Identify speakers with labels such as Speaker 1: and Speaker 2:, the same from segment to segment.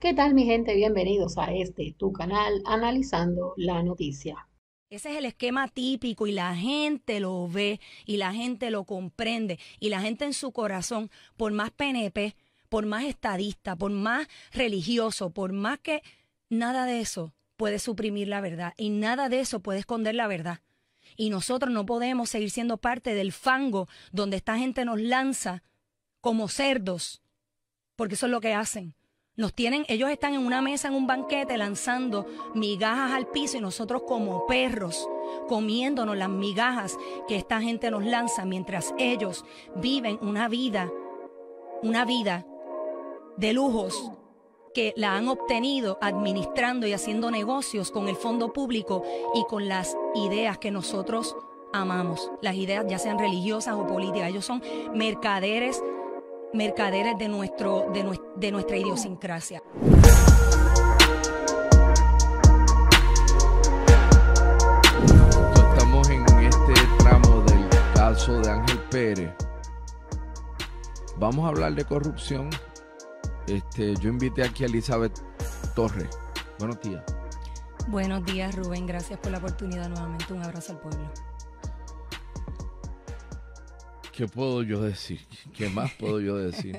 Speaker 1: ¿Qué tal, mi gente? Bienvenidos a este tu canal Analizando la Noticia.
Speaker 2: Ese es el esquema típico y la gente lo ve y la gente lo comprende y la gente en su corazón, por más PNP, por más estadista, por más religioso, por más que nada de eso puede suprimir la verdad y nada de eso puede esconder la verdad. Y nosotros no podemos seguir siendo parte del fango donde esta gente nos lanza como cerdos, porque eso es lo que hacen. Nos tienen, ellos están en una mesa, en un banquete, lanzando migajas al piso y nosotros como perros comiéndonos las migajas que esta gente nos lanza mientras ellos viven una vida de lujos que la han obtenido administrando y haciendo negocios con el fondo público y con las ideas que nosotros amamos, las ideas ya sean religiosas o políticas. Ellos son mercaderes de nuestra idiosincrasia.
Speaker 3: Estamos en este tramo del caso de Ángel Pérez. Vamos a hablar de corrupción. Yo invité aquí a Elizabeth Torres. Buenos días.
Speaker 2: Buenos días, Rubén. Gracias por la oportunidad nuevamente. Un abrazo al pueblo.
Speaker 3: ¿Qué puedo yo decir? ¿Qué más puedo yo decir?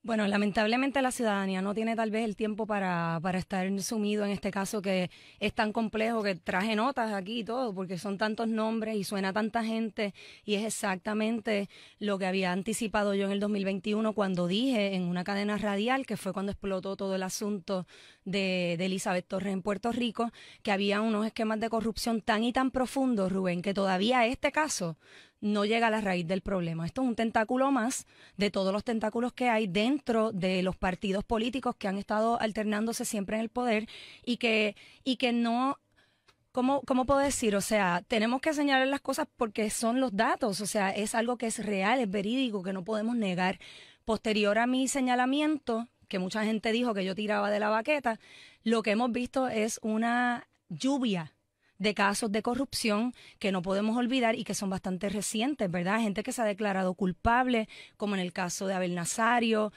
Speaker 2: Bueno, lamentablemente la ciudadanía no tiene tal vez el tiempo para estar sumido en este caso que es tan complejo, que traje notas aquí y todo, porque son tantos nombres y suena tanta gente y es exactamente lo que había anticipado yo en el 2021 cuando dije en una cadena radial, que fue cuando explotó todo el asunto de Elizabeth Torres en Puerto Rico, que había unos esquemas de corrupción tan y tan profundos, Rubén, que todavía este caso no llega a la raíz del problema. Esto es un tentáculo más de todos los tentáculos que hay dentro de los partidos políticos que han estado alternándose siempre en el poder y que no, ¿cómo puedo decir? O sea, tenemos que señalar las cosas porque son los datos, o sea, es algo que es real, es verídico, que no podemos negar. Posterior a mi señalamiento, que mucha gente dijo que yo tiraba de la baqueta, lo que hemos visto es una lluvia de casos de corrupción que no podemos olvidar y que son bastante recientes, ¿verdad? Gente que se ha declarado culpable, como en el caso de Abel Nazario,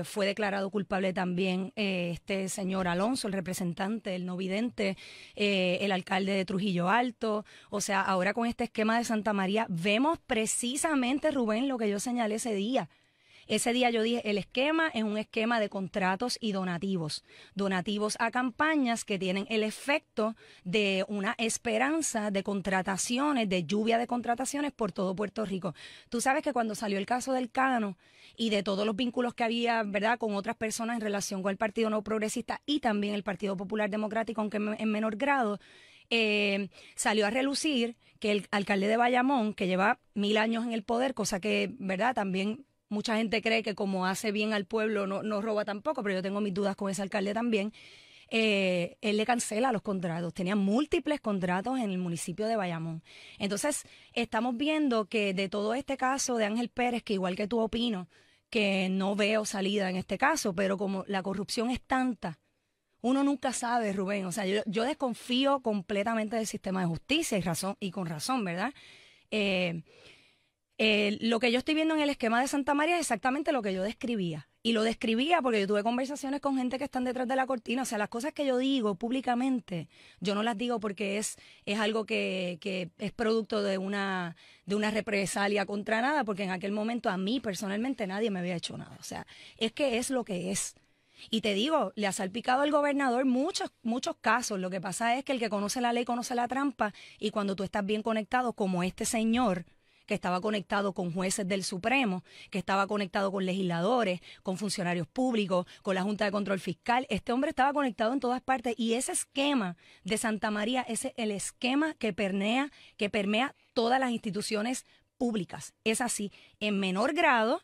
Speaker 2: fue declarado culpable también este señor Alonso, el representante, el no vidente, el alcalde de Trujillo Alto. O sea, ahora con este esquema de Santa María, vemos precisamente, Rubén, lo que yo señalé ese día. Ese día yo dije, el esquema es un esquema de contratos y donativos. Donativos a campañas que tienen el efecto de una esperanza de contrataciones, de lluvia de contrataciones por todo Puerto Rico. Tú sabes que cuando salió el caso del Cano y de todos los vínculos que había, ¿verdad?, con otras personas en relación con el Partido No Progresista y también el Partido Popular Democrático, aunque en menor grado, salió a relucir que el alcalde de Bayamón, que lleva 1000 años en el poder, cosa que, ¿verdad?, también mucha gente cree que como hace bien al pueblo no roba tampoco, pero yo tengo mis dudas con ese alcalde también. Él le cancela los contratos. Tenía múltiples contratos en el municipio de Bayamón. Entonces, estamos viendo que de todo este caso de Ángel Pérez, que igual que tú opino, que no veo salida en este caso, pero como la corrupción es tanta, uno nunca sabe, Rubén. O sea, yo desconfío completamente del sistema de justicia y con razón, ¿verdad? Eh, lo que yo estoy viendo en el esquema de Santa María es exactamente lo que yo describía. Y lo describía porque yo tuve conversaciones con gente que están detrás de la cortina. O sea, las cosas que yo digo públicamente, yo no las digo porque es algo que es producto de una represalia contra nada, porque en aquel momento a mí personalmente nadie me había hecho nada. O sea, es que es lo que es. Y te digo, le ha salpicado al gobernador muchos casos. Lo que pasa es que el que conoce la ley conoce la trampa. Y cuando tú estás bien conectado, como este señor, que estaba conectado con jueces del Supremo, que estaba conectado con legisladores, con funcionarios públicos, con la Junta de Control Fiscal. Este hombre estaba conectado en todas partes y ese esquema de Santa María es el esquema que permea todas las instituciones públicas. Es así, en menor grado,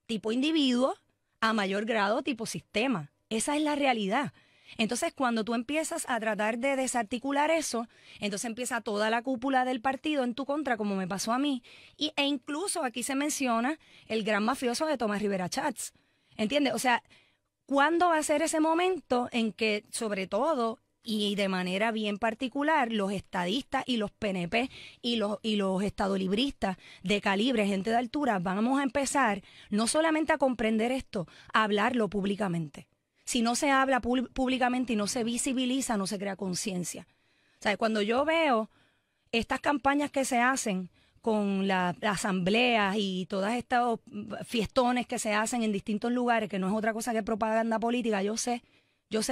Speaker 2: tipo individuo, a mayor grado, tipo sistema. Esa es la realidad. Entonces, cuando tú empiezas a tratar de desarticular eso, entonces empieza toda la cúpula del partido en tu contra, como me pasó a mí. E incluso aquí se menciona el gran mafioso de Tomás Rivera Chats. ¿Entiendes? O sea, ¿cuándo va a ser ese momento en que, sobre todo, y de manera bien particular, los estadistas y los PNP y los estadolibristas de calibre, gente de altura, vamos a empezar no solamente a comprender esto, a hablarlo públicamente? si no se habla públicamente y no se visibiliza, no se crea conciencia. O sea, cuando yo veo estas campañas que se hacen con las asambleas y todos estos fiestones que se hacen en distintos lugares, que no es otra cosa que propaganda política, yo sé,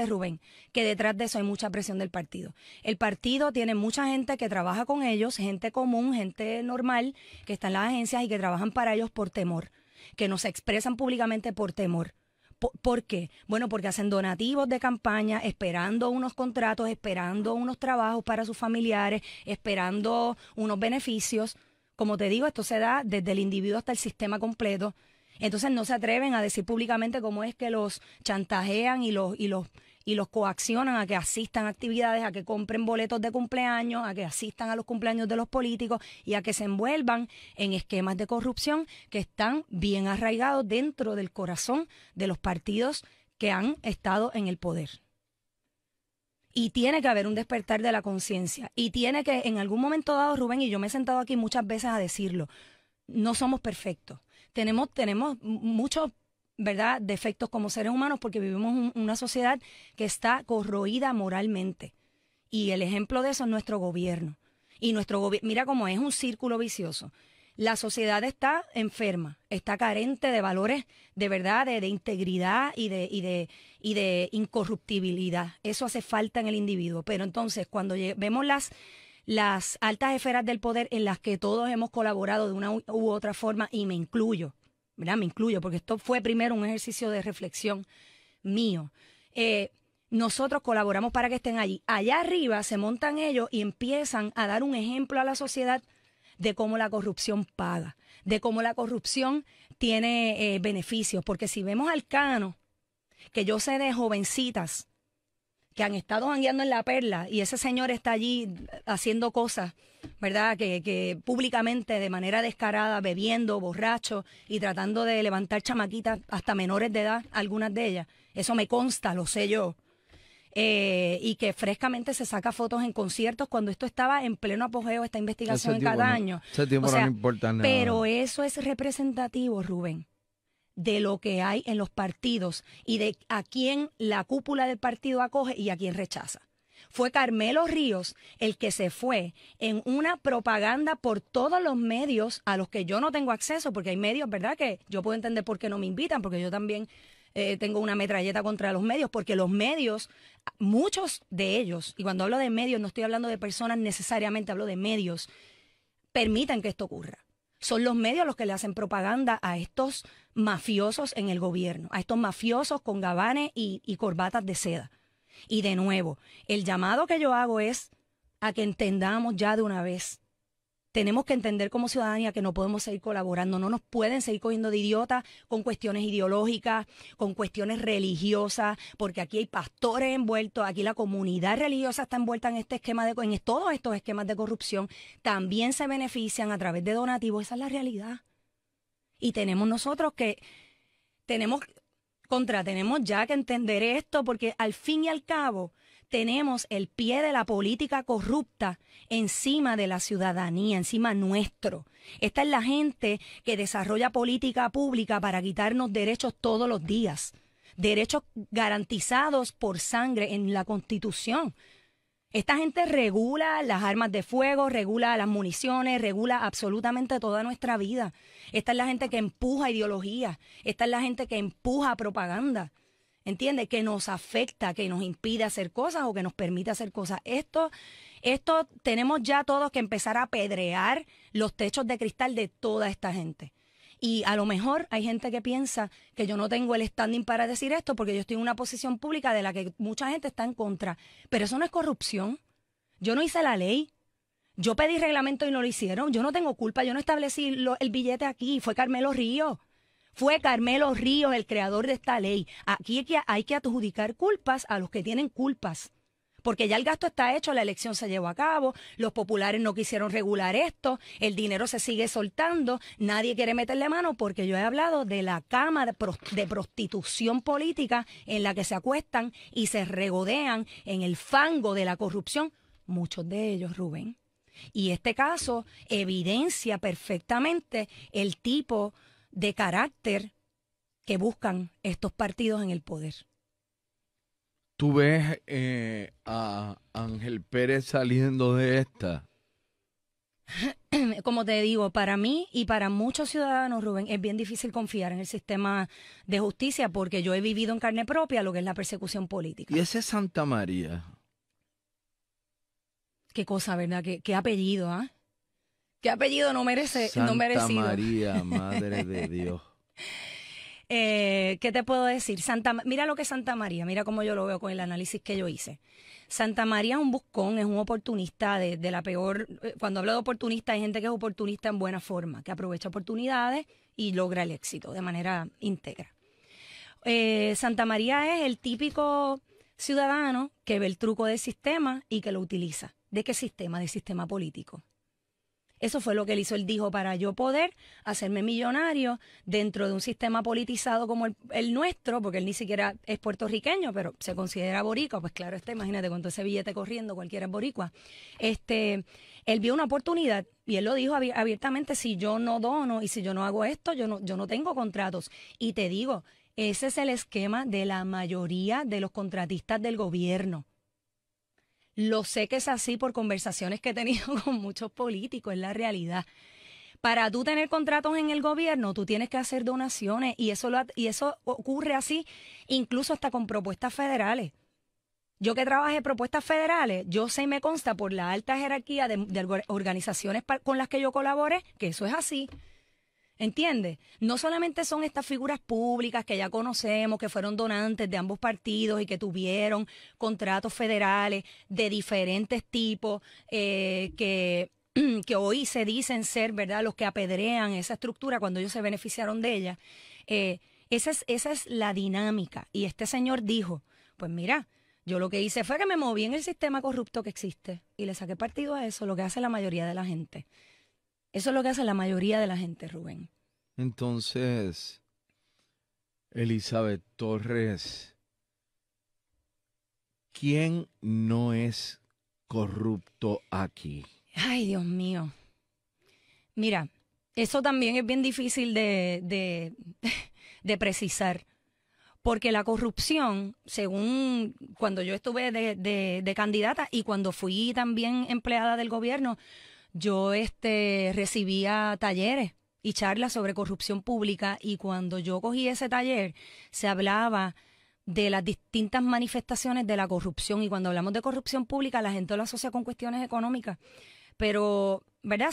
Speaker 2: Rubén, que detrás de eso hay mucha presión del partido. El partido tiene mucha gente que trabaja con ellos, gente común, gente normal, que está en las agencias y que trabajan para ellos por temor, que no se expresan públicamente por temor. ¿Por qué? Bueno, porque hacen donativos de campaña, esperando unos contratos, esperando unos trabajos para sus familiares, esperando unos beneficios. Como te digo, esto se da desde el individuo hasta el sistema completo. Entonces no se atreven a decir públicamente cómo es que los chantajean y los coaccionan a que asistan a actividades, a que compren boletos de cumpleaños, a que asistan a los cumpleaños de los políticos y a que se envuelvan en esquemas de corrupción que están bien arraigados dentro del corazón de los partidos que han estado en el poder. Y tiene que haber un despertar de la conciencia. Y tiene que, en algún momento dado, Rubén, y yo me he sentado aquí muchas veces a decirlo, no somos perfectos. Tenemos muchos, ¿verdad?, defectos como seres humanos porque vivimos una sociedad que está corroída moralmente. Y el ejemplo de eso es nuestro gobierno. Y mira cómo es un círculo vicioso. La sociedad está enferma, está carente de valores de verdad, de integridad y de incorruptibilidad. Eso hace falta en el individuo. Pero entonces, cuando vemos las altas esferas del poder en las que todos hemos colaborado de una u otra forma, y me incluyo, ¿verdad? Me incluyo, porque esto fue primero un ejercicio de reflexión mío. Nosotros colaboramos para que estén allí. Allá arriba se montan ellos y empiezan a dar un ejemplo a la sociedad de cómo la corrupción paga, de cómo la corrupción tiene beneficios. Porque si vemos al Cano, que yo sé de jovencitas que han estado jangueando en La Perla y ese señor está allí haciendo cosas, ¿verdad?, que públicamente, de manera descarada, bebiendo, borracho y tratando de levantar chamaquitas hasta menores de edad, algunas de ellas. Eso me consta, lo sé yo. Y que frescamente se saca fotos en conciertos cuando esto estaba en pleno apogeo, esta investigación en cada año.
Speaker 3: Ese tiempo no importa nada.
Speaker 2: Pero eso es representativo, Rubén, de lo que hay en los partidos y de a quién la cúpula del partido acoge y a quién rechaza. Fue Carmelo Ríos el que se fue en una propaganda por todos los medios a los que yo no tengo acceso, porque hay medios, ¿verdad?, que yo puedo entender por qué no me invitan, porque yo también tengo una metralleta contra los medios, porque los medios, muchos de ellos, y cuando hablo de medios no estoy hablando de personas necesariamente, hablo de medios, permiten que esto ocurra. Son los medios los que le hacen propaganda a estos mafiosos en el gobierno, a estos mafiosos con gabanes y corbatas de seda. Y de nuevo, el llamado que yo hago es a que entendamos ya de una vez. Tenemos que entender como ciudadanía que no podemos seguir colaborando, no nos pueden seguir cogiendo de idiotas con cuestiones ideológicas, con cuestiones religiosas, porque aquí hay pastores envueltos, aquí la comunidad religiosa está envuelta en este esquema en todos estos esquemas de corrupción, también se benefician a través de donativos, esa es la realidad. Y tenemos nosotros que, tenemos ya que entender esto, porque al fin y al cabo tenemos el pie de la política corrupta encima de la ciudadanía, encima nuestro. Esta es la gente que desarrolla política pública para quitarnos derechos todos los días, derechos garantizados por sangre en la Constitución. Esta gente regula las armas de fuego, regula las municiones, regula absolutamente toda nuestra vida. Esta es la gente que empuja ideología, esta es la gente que empuja propaganda. ¿Entiendes? Que nos afecta, que nos impide hacer cosas o que nos permite hacer cosas. Esto tenemos ya todos que empezar a apedrear los techos de cristal de toda esta gente. Y a lo mejor hay gente que piensa que yo no tengo el standing para decir esto porque yo estoy en una posición pública de la que mucha gente está en contra. Pero eso no es corrupción. Yo no hice la ley. Yo pedí reglamento y no lo hicieron. Yo no tengo culpa. Yo no establecí el billete aquí. Fue Carmelo Ríos. Fue Carmelo Ríos el creador de esta ley. Aquí hay que adjudicar culpas a los que tienen culpas. Porque ya el gasto está hecho, la elección se llevó a cabo, los populares no quisieron regular esto, el dinero se sigue soltando, nadie quiere meterle mano porque yo he hablado de la cama de prostitución política en la que se acuestan y se regodean en el fango de la corrupción, muchos de ellos, Rubén. Y este caso evidencia perfectamente el tipo de carácter que buscan estos partidos en el poder.
Speaker 3: ¿Tú ves a Ángel Pérez saliendo de esta?
Speaker 2: Como te digo, para mí y para muchos ciudadanos, Rubén, es bien difícil confiar en el sistema de justicia porque yo he vivido en carne propia lo que es la persecución política.
Speaker 3: ¿Y ese Santa María?
Speaker 2: Qué cosa, ¿verdad? Qué apellido, ¿ah? ¿Qué apellido no merece,
Speaker 3: Santa
Speaker 2: no merecido?
Speaker 3: María, Madre de Dios.
Speaker 2: ¿Qué te puedo decir? Mira lo que es Santa María, mira cómo yo lo veo con el análisis que yo hice. Santa María es un buscón, es un oportunista de la peor. Cuando hablo de oportunista, hay gente que es oportunista en buena forma, que aprovecha oportunidades y logra el éxito de manera íntegra. Santa María es el típico ciudadano que ve el truco del sistema y que lo utiliza. ¿De qué sistema? Del sistema político. Eso fue lo que él hizo. Él dijo, para yo poder hacerme millonario dentro de un sistema politizado como el nuestro, porque él ni siquiera es puertorriqueño, pero se considera boricua, pues claro, imagínate con todo ese billete corriendo, cualquiera es boricua. Él vio una oportunidad y él lo dijo abiertamente, si yo no dono y si yo no hago esto, yo no tengo contratos. Y te digo, ese es el esquema de la mayoría de los contratistas del gobierno. Lo sé que es así por conversaciones que he tenido con muchos políticos, es la realidad. Para tú tener contratos en el gobierno, tú tienes que hacer donaciones y eso ocurre así incluso hasta con propuestas federales. Yo que trabajé propuestas federales, yo sé y me consta por la alta jerarquía de organizaciones con las que yo colaboré que eso es así. ¿Entiendes? No solamente son estas figuras públicas que ya conocemos, que fueron donantes de ambos partidos y que tuvieron contratos federales de diferentes tipos, que hoy se dicen ser, ¿verdad?, los que apedrean esa estructura cuando ellos se beneficiaron de ella. Esa es la dinámica. Y este señor dijo, pues mira, yo lo que hice fue que me moví en el sistema corrupto que existe y le saqué partido a eso, lo que hace la mayoría de la gente. Eso es lo que hace la mayoría de la gente, Rubén.
Speaker 3: Entonces, Elizabeth Torres, ¿quién no es corrupto aquí?
Speaker 2: Ay, Dios mío. Mira, eso también es bien difícil de precisar, porque la corrupción, según cuando yo estuve de candidata y cuando fui también empleada del gobierno, yo recibía talleres y charlas sobre corrupción pública y cuando yo cogí ese taller se hablaba de las distintas manifestaciones de la corrupción y cuando hablamos de corrupción pública la gente lo asocia con cuestiones económicas, pero, ¿verdad?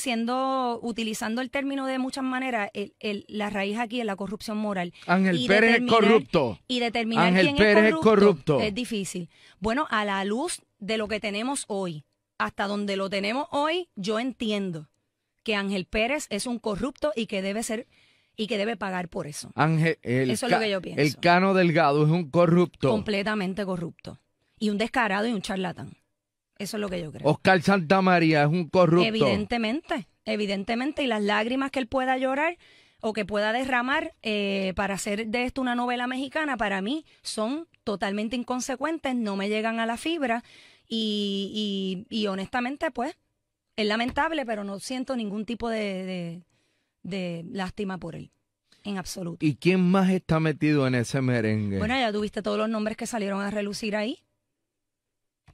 Speaker 2: Utilizando el término de muchas maneras, la raíz aquí es la corrupción moral.
Speaker 3: Ángel Pérez es corrupto.
Speaker 2: Y determinar
Speaker 3: Ángel
Speaker 2: quién
Speaker 3: Pérez
Speaker 2: es corrupto
Speaker 3: es
Speaker 2: difícil. Bueno, a la luz de lo que tenemos hoy, hasta donde lo tenemos hoy, yo entiendo que Ángel Pérez es un corrupto y que debe pagar por eso. Eso es lo que yo pienso.
Speaker 3: El Cano Delgado es un corrupto.
Speaker 2: Completamente corrupto. Y un descarado y un charlatán. Eso es lo que yo creo.
Speaker 3: Oscar Santamaría es un corrupto.
Speaker 2: Evidentemente. Y las lágrimas que él pueda llorar o que pueda derramar para hacer de esto una novela mexicana, para mí son totalmente inconsecuentes, no me llegan a la fibra. Y honestamente, pues, es lamentable, pero no siento ningún tipo de lástima por él, en absoluto.
Speaker 3: ¿Y quién más está metido en ese merengue?
Speaker 2: Bueno, ya tuviste todos los nombres que salieron a relucir ahí,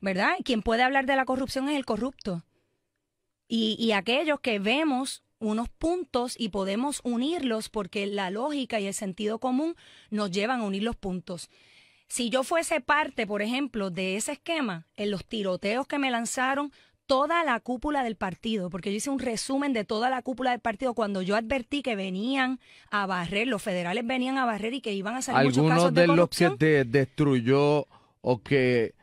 Speaker 2: ¿verdad? Quien puede hablar de la corrupción es el corrupto. Y aquellos que vemos unos puntos y podemos unirlos porque la lógica y el sentido común nos llevan a unir los puntos. Si yo fuese parte, por ejemplo, de ese esquema, en los tiroteos que me lanzaron toda la cúpula del partido, porque yo hice un resumen de toda la cúpula del partido cuando yo advertí que venían a barrer, los federales venían a barrer y que iban a salir muchos casos de corrupción.
Speaker 3: Algunos de los que te destruyó o que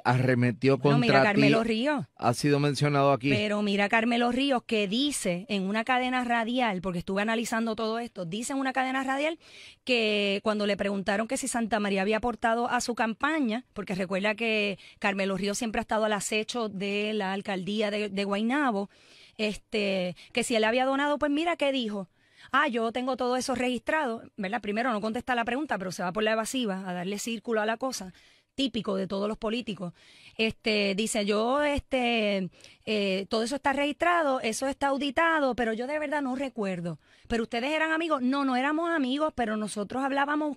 Speaker 3: arremetió contra
Speaker 2: mira, Carmelo Ríos
Speaker 3: ha sido mencionado aquí.
Speaker 2: Pero mira Carmelo Ríos que dice en una cadena radial, porque estuve analizando todo esto, dice en una cadena radial que cuando le preguntaron que si Santa María había aportado a su campaña, porque recuerda que Carmelo Ríos siempre ha estado al acecho de la alcaldía de Guaynabo, que si él había donado, pues mira qué dijo. Yo tengo todo eso registrado, ¿verdad? Primero no contesta la pregunta, pero se va por la evasiva a darle círculo a la cosa. típico de todos los políticos. Dice, todo eso está registrado, eso está auditado, pero yo de verdad no recuerdo. ¿Pero ustedes eran amigos? No, no éramos amigos, pero nosotros hablábamos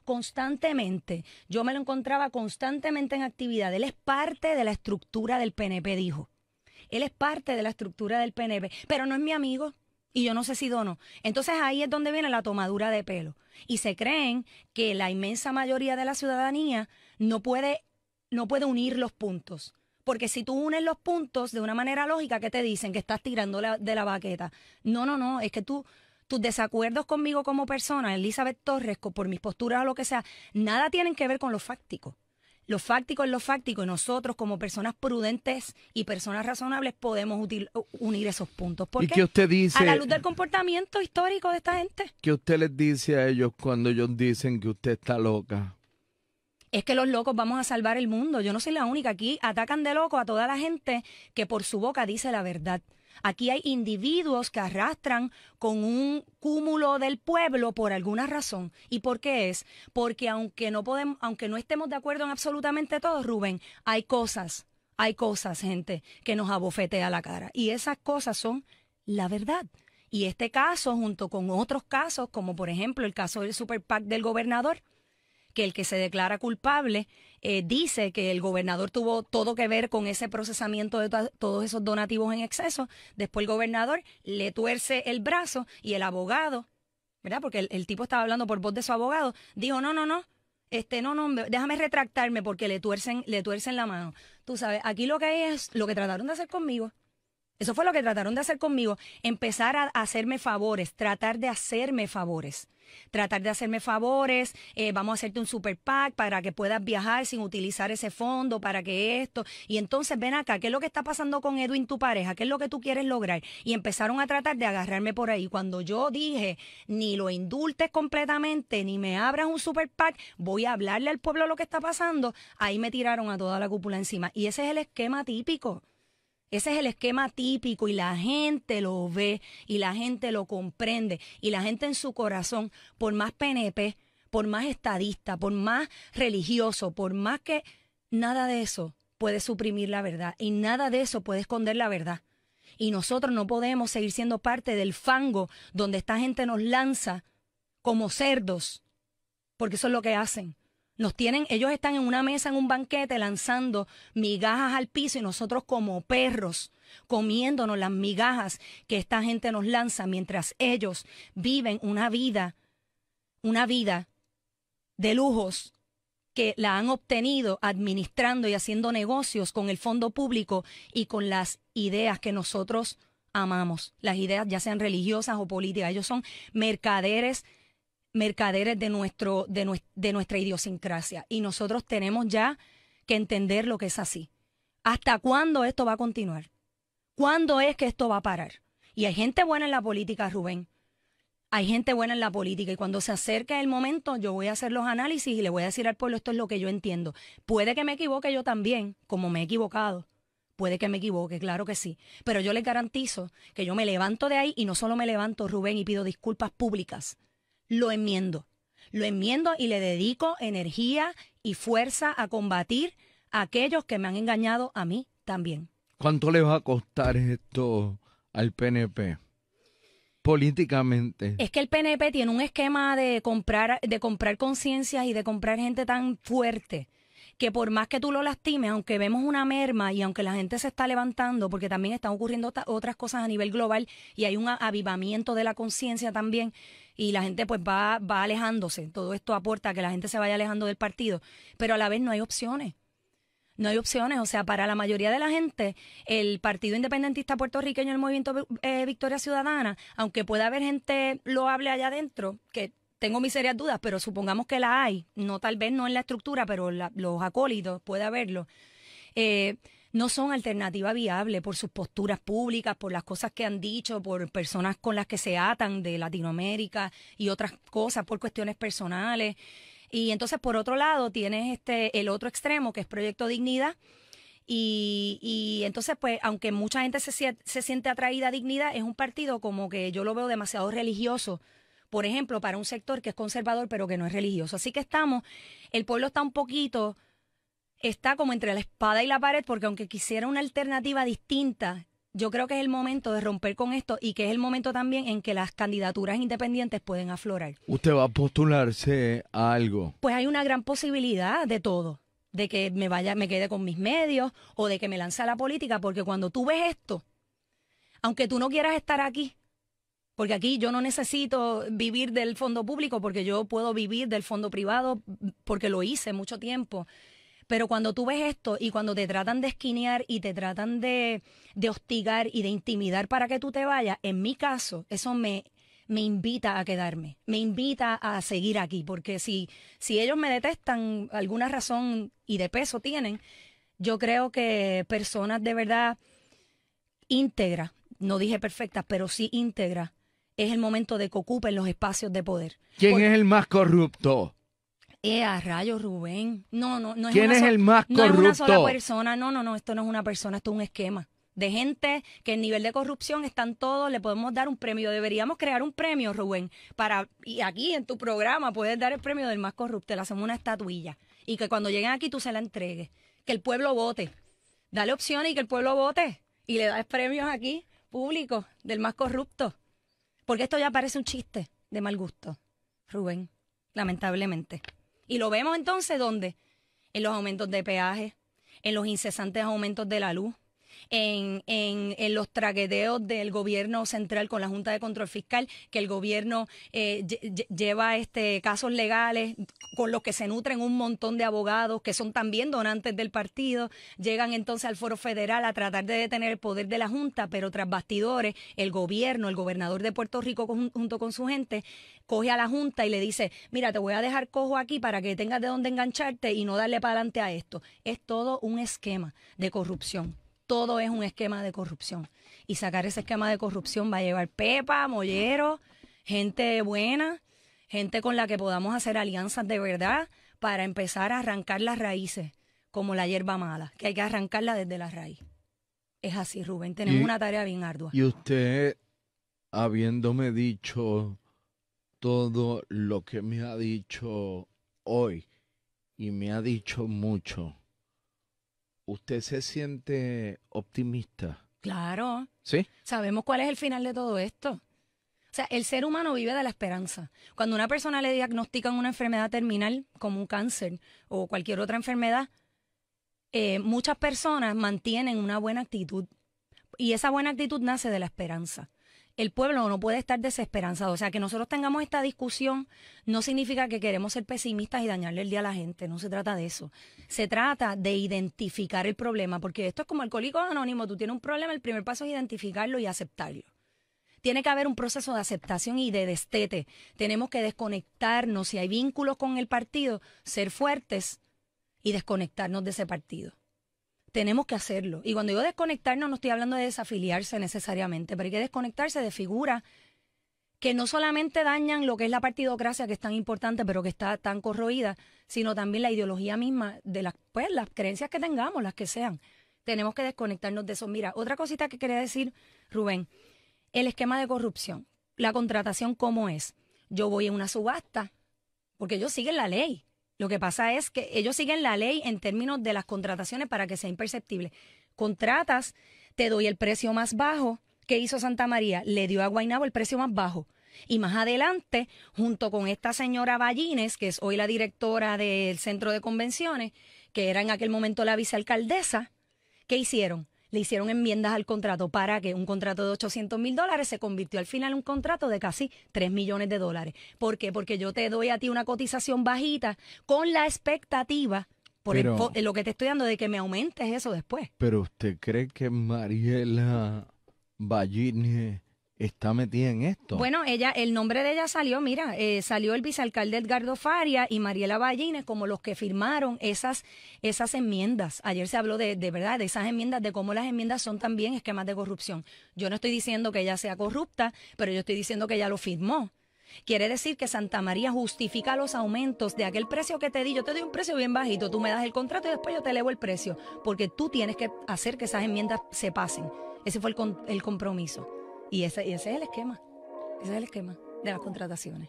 Speaker 2: constantemente. Yo me lo encontraba constantemente en actividad. Él es parte de la estructura del PNP, dijo. Él es parte de la estructura del PNP, pero no es mi amigo. Y yo no sé si dono. Entonces ahí es donde viene la tomadura de pelo. Y se creen que la inmensa mayoría de la ciudadanía no puede unir los puntos. Porque si tú unes los puntos de una manera lógica, ¿qué te dicen? Que estás tirando de la baqueta. No. Es que tus desacuerdos conmigo como persona, Elizabeth Torres, por mis posturas o lo que sea, nada tienen que ver con lo fáctico. Lo fáctico es lo fáctico y nosotros como personas prudentes y personas razonables podemos unir esos puntos. ¿Por
Speaker 3: ¿Y
Speaker 2: qué?
Speaker 3: qué usted dice?
Speaker 2: A la luz del comportamiento histórico de esta gente.
Speaker 3: ¿Qué usted les dice a ellos cuando ellos dicen que usted está loca?
Speaker 2: Es que los locos vamos a salvar el mundo. Yo no soy la única. Aquí atacan de loco a toda la gente que por su boca dice la verdad. Aquí hay individuos que arrastran con un cúmulo del pueblo por alguna razón. ¿Y por qué es? Porque aunque no estemos de acuerdo en absolutamente todo, Rubén, hay cosas, gente, que nos abofetea la cara. Y esas cosas son la verdad. Y este caso, junto con otros casos, como por ejemplo el caso del Super PAC del gobernador, que el que se declara culpable dice que el gobernador tuvo todo que ver con ese procesamiento de todos esos donativos en exceso. Después el gobernador le tuerce el brazo y el abogado, ¿verdad? Porque el tipo estaba hablando por voz de su abogado, dijo, no, déjame retractarme porque le tuercen la mano. Tú sabes, aquí lo que hay es lo que trataron de hacer conmigo. Eso fue lo que trataron de hacer conmigo, empezar a hacerme favores, tratar de hacerme favores, vamos a hacerte un super PAC para que puedas viajar sin utilizar ese fondo, para que esto, y entonces ven acá, ¿qué es lo que está pasando con Edwin, tu pareja? ¿Qué es lo que tú quieres lograr? Y empezaron a tratar de agarrarme por ahí. Cuando yo dije, ni lo indultes completamente, ni me abras un super PAC, voy a hablarle al pueblo lo que está pasando, ahí me tiraron a toda la cúpula encima. Y ese es el esquema típico. Ese es el esquema típico y la gente lo ve y la gente lo comprende y la gente en su corazón, por más PNP, por más estadista, por más religioso, por más que nada de eso puede suprimir la verdad y nada de eso puede esconder la verdad. Y nosotros no podemos seguir siendo parte del fango donde esta gente nos lanza como cerdos, porque eso es lo que hacen. Ellos están en una mesa, en un banquete, lanzando migajas al piso y nosotros como perros comiéndonos las migajas que esta gente nos lanza mientras ellos viven una vida de lujos que la han obtenido administrando y haciendo negocios con el fondo público y con las ideas que nosotros amamos, las ideas ya sean religiosas o políticas. Ellos son mercaderes de nuestra idiosincrasia y nosotros tenemos ya que entender lo que es así. ¿Hasta cuándo esto va a continuar? ¿Cuándo es que esto va a parar? Y hay gente buena en la política, Rubén. Hay gente buena en la política y cuando se acerque el momento yo voy a hacer los análisis y le voy a decir al pueblo esto es lo que yo entiendo. Puede que me equivoque yo también, como me he equivocado. Puede que me equivoque, claro que sí. Pero yo les garantizo que yo me levanto de ahí y no solo me levanto, Rubén, y pido disculpas públicas. Lo enmiendo y le dedico energía y fuerza a combatir a aquellos que me han engañado a mí también.
Speaker 3: ¿Cuánto le va a costar esto al PNP políticamente?
Speaker 2: Es que el PNP tiene un esquema de comprar conciencias y de comprar gente tan fuerte que por más que tú lo lastimes, aunque vemos una merma y aunque la gente se está levantando, porque también están ocurriendo otras cosas a nivel global y hay un avivamiento de la conciencia también y la gente pues va alejándose. Todo esto aporta a que la gente se vaya alejando del partido, pero a la vez no hay opciones. No hay opciones, o sea, para la mayoría de la gente, el Partido Independentista Puertorriqueño, el Movimiento Victoria Ciudadana, aunque pueda haber gente loable allá adentro, que tengo mis serias dudas, pero supongamos que la hay, tal vez no en la estructura, pero los acólitos, puede haberlo, no son alternativa viable por sus posturas públicas, por las cosas que han dicho, por personas con las que se atan de Latinoamérica y otras cosas, por cuestiones personales. Y entonces, por otro lado, tienes el otro extremo, que es Proyecto Dignidad, y entonces, pues, aunque mucha gente se siente atraída a Dignidad, es un partido como que yo lo veo demasiado religioso, por ejemplo, para un sector que es conservador pero que no es religioso. Así que el pueblo está un poquito está como entre la espada y la pared, porque aunque quisiera una alternativa distinta, yo creo que es el momento de romper con esto y que es el momento también en que las candidaturas independientes pueden aflorar.
Speaker 3: ¿Usted va a postularse a algo?
Speaker 2: Pues hay una gran posibilidad de todo, de que me quede con mis medios o de que me lance a la política, porque cuando tú ves esto, aunque tú no quieras estar aquí, porque aquí yo no necesito vivir del fondo público, porque yo puedo vivir del fondo privado, porque lo hice mucho tiempo. Pero cuando tú ves esto y cuando te tratan de esquinear y te tratan de hostigar y de intimidar para que tú te vayas, en mi caso, eso me invita a quedarme, me invita a seguir aquí, porque si ellos me detestan, alguna razón y de peso tienen, yo creo que personas de verdad íntegras, no dije perfectas, pero sí íntegras, es el momento de que ocupen los espacios de poder.
Speaker 3: ¿Quién es el más corrupto?
Speaker 2: A rayos, Rubén. No es
Speaker 3: ¿Quién es el más corrupto?
Speaker 2: No es una sola persona, no, esto no es una persona, esto es un esquema de gente que el nivel de corrupción están todos, le podemos dar un premio, deberíamos crear un premio, Rubén, y aquí en tu programa puedes dar el premio del más corrupto, le hacemos una estatuilla y que cuando lleguen aquí tú se la entregues, que el pueblo vote, dale opciones y que el pueblo vote y le das premios aquí, públicos, del más corrupto, porque esto ya parece un chiste de mal gusto, Rubén, lamentablemente. Y lo vemos entonces, ¿dónde? En los aumentos de peaje, en los incesantes aumentos de la luz, en los traqueteos del gobierno central con la Junta de Control Fiscal, que el gobierno lleva casos legales con los que se nutren un montón de abogados que son también donantes del partido, llegan entonces al Foro Federal a tratar de detener el poder de la Junta, pero tras bastidores, el gobernador de Puerto Rico junto con su gente, coge a la Junta y le dice, mira, te voy a dejar cojo aquí para que tengas de dónde engancharte y no darle para adelante a esto. Es todo un esquema de corrupción. Todo es un esquema de corrupción. Y sacar ese esquema de corrupción va a llevar pepa, mollero, gente buena, gente con la que podamos hacer alianzas de verdad para empezar a arrancar las raíces, como la hierba mala, que hay que arrancarla desde la raíz. Es así, Rubén, tenemos una tarea bien ardua.
Speaker 3: Y usted, habiéndome dicho todo lo que me ha dicho hoy, y me ha dicho mucho, ¿usted se siente optimista?
Speaker 2: Claro.
Speaker 3: ¿Sí?
Speaker 2: Sabemos cuál es el final de todo esto. O sea, el ser humano vive de la esperanza. Cuando a una persona le diagnostican una enfermedad terminal, como un cáncer o cualquier otra enfermedad, muchas personas mantienen una buena actitud. Y esa buena actitud nace de la esperanza. El pueblo no puede estar desesperanzado. O sea, que nosotros tengamos esta discusión no significa que queremos ser pesimistas y dañarle el día a la gente. No se trata de eso. Se trata de identificar el problema, porque esto es como Alcohólicos Anónimos. Tú tienes un problema, el primer paso es identificarlo y aceptarlo. Tiene que haber un proceso de aceptación y de destete. Tenemos que desconectarnos. Si hay vínculos con el partido, ser fuertes y desconectarnos de ese partido. Tenemos que hacerlo. Y cuando digo desconectarnos, no estoy hablando de desafiliarse necesariamente, pero hay que desconectarse de figuras que no solamente dañan lo que es la partidocracia, que es tan importante, pero que está tan corroída, sino también la ideología misma de las creencias que tengamos, las que sean. Tenemos que desconectarnos de eso. Mira, otra cosita que quería decir, Rubén, el esquema de corrupción, la contratación, ¿cómo es? Yo voy a una subasta, porque ellos siguen la ley. Lo que pasa es que ellos siguen la ley en términos de las contrataciones para que sea imperceptible. Contratas, te doy el precio más bajo. ¿Qué hizo Santa María? Le dio a Guaynabo el precio más bajo. Y más adelante, junto con esta señora Ballines, que es hoy la directora del Centro de Convenciones, que era en aquel momento la vicealcaldesa, ¿qué hicieron? Le hicieron enmiendas al contrato para que un contrato de $800,000 se convirtió al final en un contrato de casi $3 millones. ¿Por qué? Porque yo te doy a ti una cotización bajita con la expectativa, lo que te estoy dando, de que me aumentes eso después.
Speaker 3: Pero ¿usted cree que Mariela Ballines está metida en esto?
Speaker 2: Bueno, el nombre de ella salió, mira, salió el vicealcalde Edgardo Faria y Mariela Ballines como los que firmaron esas enmiendas. Ayer se habló de verdad, de esas enmiendas, de cómo las enmiendas son también esquemas de corrupción. Yo no estoy diciendo que ella sea corrupta, pero yo estoy diciendo que ella lo firmó. Quiere decir que Santa María justifica los aumentos de aquel precio que te di. Yo te doy un precio bien bajito, tú me das el contrato y después yo te elevo el precio, porque tú tienes que hacer que esas enmiendas se pasen. Ese fue el compromiso. Y ese es el esquema. Ese es el esquema de las contrataciones.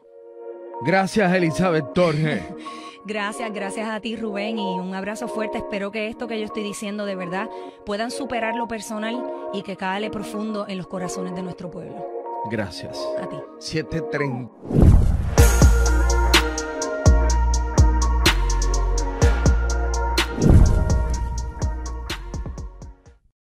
Speaker 3: Gracias, Elizabeth Torres.
Speaker 2: Gracias a ti, Rubén, y un abrazo fuerte. Espero que esto que yo estoy diciendo de verdad puedan superar lo personal y que cale profundo en los corazones de nuestro pueblo.
Speaker 3: Gracias.
Speaker 2: A ti.
Speaker 3: 7:30.